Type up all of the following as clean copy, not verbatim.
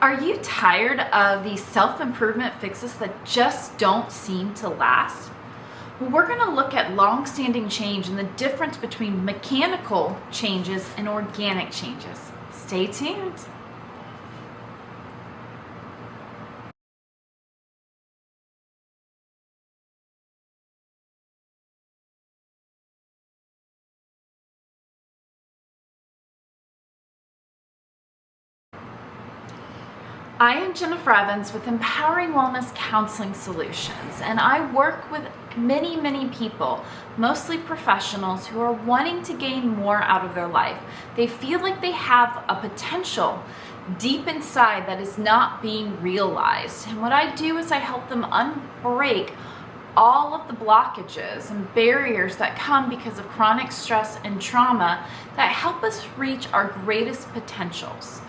Are you tired of these self-improvement fixes that just don't seem to last? Well, we're going to look at long-standing change and the difference between mechanical changes and organic changes. Stay tuned. I am Jennifer Evans with Empowering Wellness Counseling Solutions, and I work with many people, mostly professionals, who are wanting to gain more out of their life. They feel like they have a potential deep inside that is not being realized. And what I do is I help them unbreak all of the blockages and barriers that come because of chronic stress and trauma that help us reach our greatest potentials.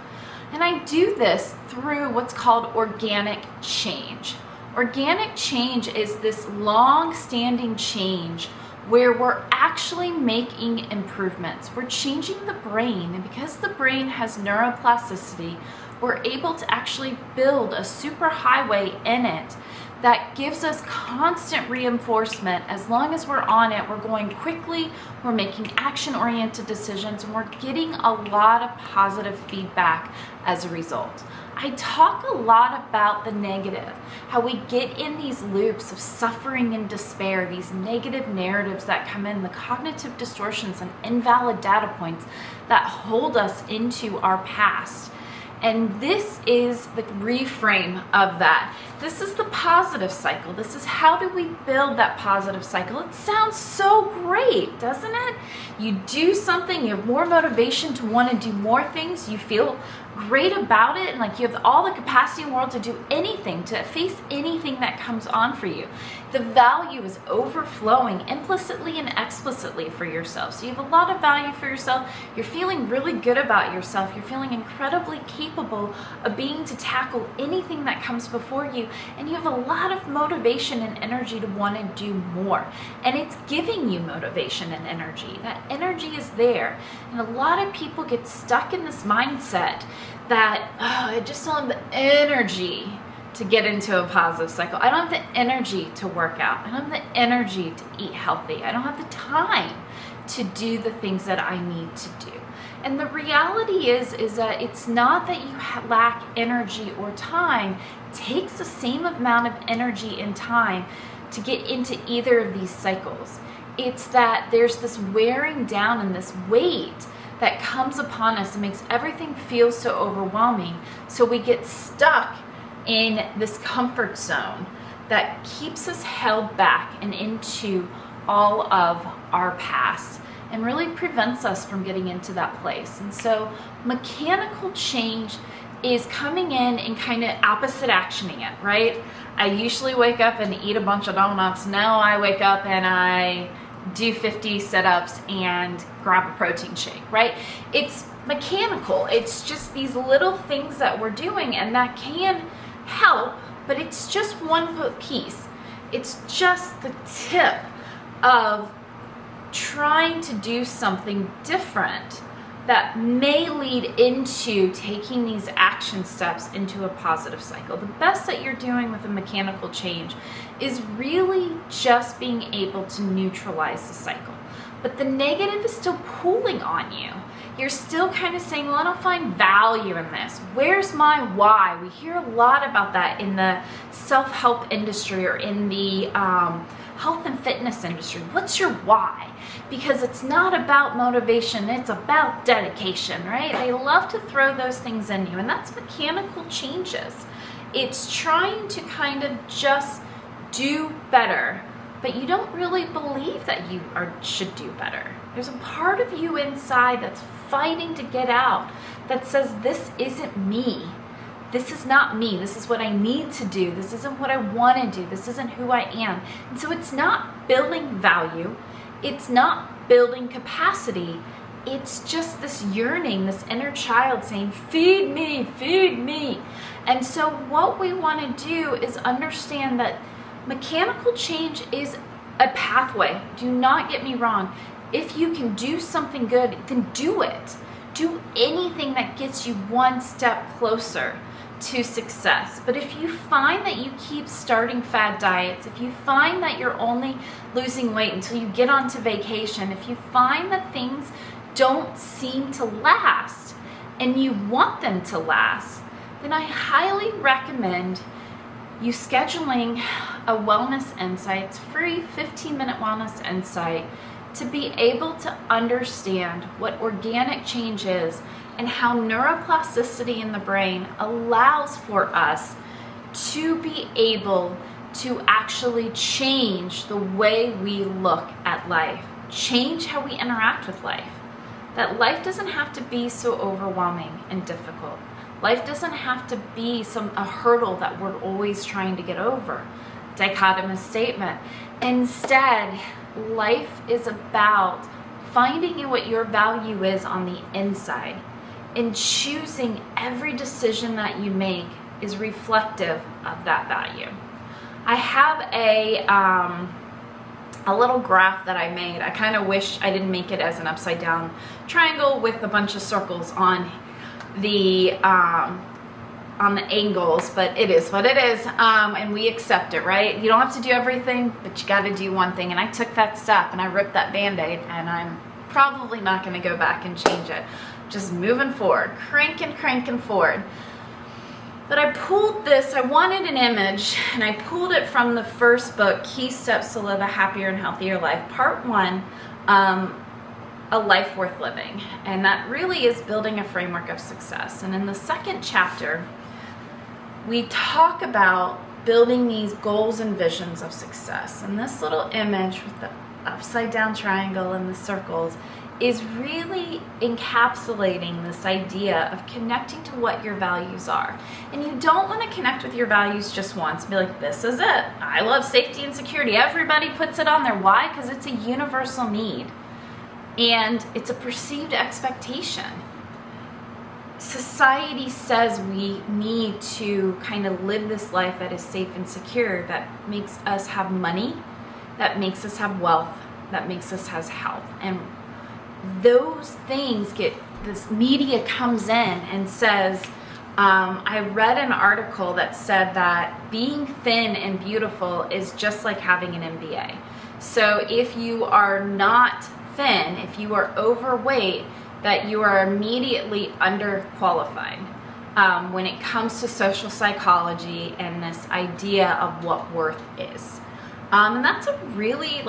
And I do this through what's called organic change. Organic change is this long-standing change where we're actually making improvements. We're changing the brain, and because the brain has neuroplasticity, we're able to actually build a superhighway in it that gives us constant reinforcement. As long as we're on it, we're going quickly, we're making action-oriented decisions, and we're getting a lot of positive feedback as a result. I talk a lot about the negative, how we get in these loops of suffering and despair, these negative narratives that come in, the cognitive distortions and invalid data points that hold us into our past. And this is the reframe of that. This is the positive cycle. This is how do we build that positive cycle. It sounds so great, doesn't it? You do something, you have more motivation to want to do more things, you feel great about it, and like you have all the capacity in the world to do anything, to face anything that comes on for you. The value is overflowing implicitly and explicitly for yourself. So you have a lot of value for yourself. You're feeling really good about yourself. You're feeling incredibly capable of being to tackle anything that comes before you. And you have a lot of motivation and energy to want to do more. And it's giving you motivation and energy. That energy is there. And a lot of people get stuck in this mindset that, I just don't have the energy to get into a positive cycle. I don't have the energy to work out. I don't have the energy to eat healthy. I don't have the time to do the things that I need to do. And the reality is that it's not that you lack energy or time. It takes the same amount of energy and time to get into either of these cycles. It's that there's this wearing down and this weight that comes upon us and makes everything feel so overwhelming. So we get stuck in this comfort zone that keeps us held back and into all of our past and really prevents us from getting into that place. And so mechanical change is coming in and kind of opposite actioning it, right? I usually wake up and eat a bunch of donuts. Now I wake up and I do 50 sit-ups and grab a protein shake, right? It's mechanical. It's just these little things that we're doing, and that can help, but it's just one piece. It's just the tip of trying to do something different that may lead into taking these action steps into a positive cycle. The best that you're doing with a mechanical change is really just being able to neutralize the cycle. But the negative is still pulling on you. You're still kind of saying, well, I don't find value in this. Where's my why? We hear a lot about that in the self-help industry or in the health and fitness industry. What's your why? Because it's not about motivation, it's about dedication, right? I love to throw those things in you, and that's mechanical changes. It's trying to kind of just do better, but you don't really believe that you should do better. There's a part of you inside that's fighting to get out, that says, this isn't me. This is not me. This is what I need to do. This isn't what I want to do. This isn't who I am. And so it's not building value. It's not building capacity. It's just this yearning, this inner child saying, feed me, feed me. And so what we want to do is understand that mechanical change is a pathway. Do not get me wrong. If you can do something good, then do it. Do anything that gets you one step closer to success. But if you find that you keep starting fad diets, if you find that you're only losing weight until you get onto vacation, if you find that things don't seem to last and you want them to last, then I highly recommend you scheduling a Wellness Insights, free 15-minute Wellness Insight, to be able to understand what organic change is and how neuroplasticity in the brain allows for us to be able to actually change the way we look at life, change how we interact with life. That life doesn't have to be so overwhelming and difficult. Life doesn't have to be a hurdle that we're always trying to get over. Dichotomous statement. Instead, life is about finding what your value is on the inside and choosing every decision that you make is reflective of that value. I have a little graph that I made. I kind of wish I didn't make it as an upside down triangle with a bunch of circles on the angles, but it is what it is, and we accept it, right? You don't have to do everything, but you got to do one thing. And I took that step and I ripped that band-aid, and I'm probably not going to go back and change it. Just moving forward, cranking forward. But I pulled this, I wanted an image, and I pulled it from the first book, Key Steps to Live a Happier and Healthier Life, Part 1, A Life Worth Living. And that really is building a framework of success. And in the second chapter, we talk about building these goals and visions of success. And this little image with the upside down triangle and the circles is really encapsulating this idea of connecting to what your values are. And you don't want to connect with your values just once and be like, this is it. I love safety and security. Everybody puts it on there. Why? Because it's a universal need. And it's a perceived expectation. Society says we need to kind of live this life that is safe and secure, that makes us have money, that makes us have wealth, that makes us have health. And those things this media comes in and says, I read an article that said that being thin and beautiful is just like having an MBA. So if you are not thin, if you are overweight, that you are immediately underqualified when it comes to social psychology and this idea of what worth is. And that's a really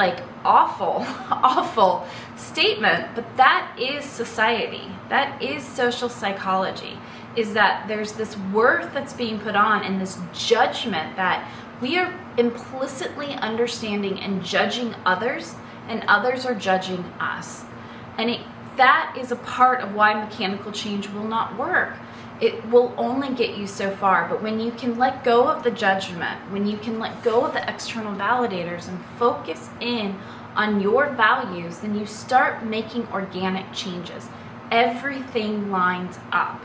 awful statement, but that is society. That is social psychology, is that there's this worth that's being put on and this judgment that we are implicitly understanding and judging others, and others are judging us. And that is a part of why mechanical change will not work. It will only get you so far. But when you can let go of the judgment, when you can let go of the external validators and focus in on your values, then you start making organic changes. Everything lines up.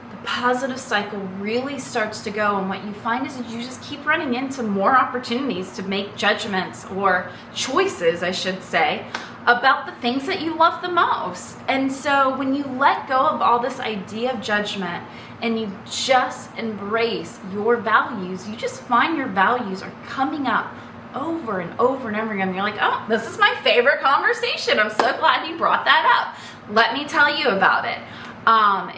The positive cycle really starts to go, and what you find is that you just keep running into more opportunities to make judgments, or choices, I should say, about the things that you love the most. And so when you let go of all this idea of judgment and you just embrace your values, you just find your values are coming up over and over and over again. You're like, oh, this is my favorite conversation. I'm so glad you brought that up. Let me tell you about it.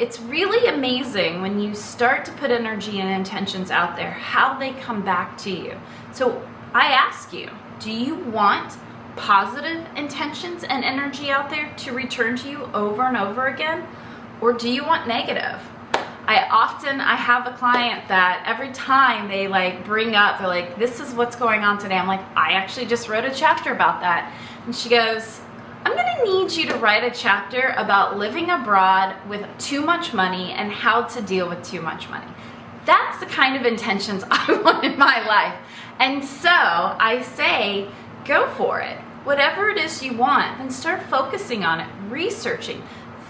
It's really amazing when you start to put energy and intentions out there, how they come back to you. So I ask you, do you want positive intentions and energy out there to return to you over and over again? Or do you want negative? I have a client that every time they bring up, they're like, this is what's going on today. I'm like, I actually just wrote a chapter about that. And she goes, I'm gonna need you to write a chapter about living abroad with too much money and how to deal with too much money. That's the kind of intentions I want in my life. And so I say, go for it. Whatever it is you want, then start focusing on it, researching.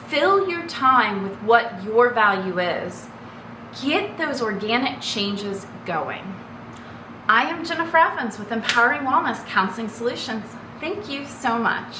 Fill your time with what your value is. Get those organic changes going. I am Jennifer Evans with Empowering Wellness Counseling Solutions. Thank you so much.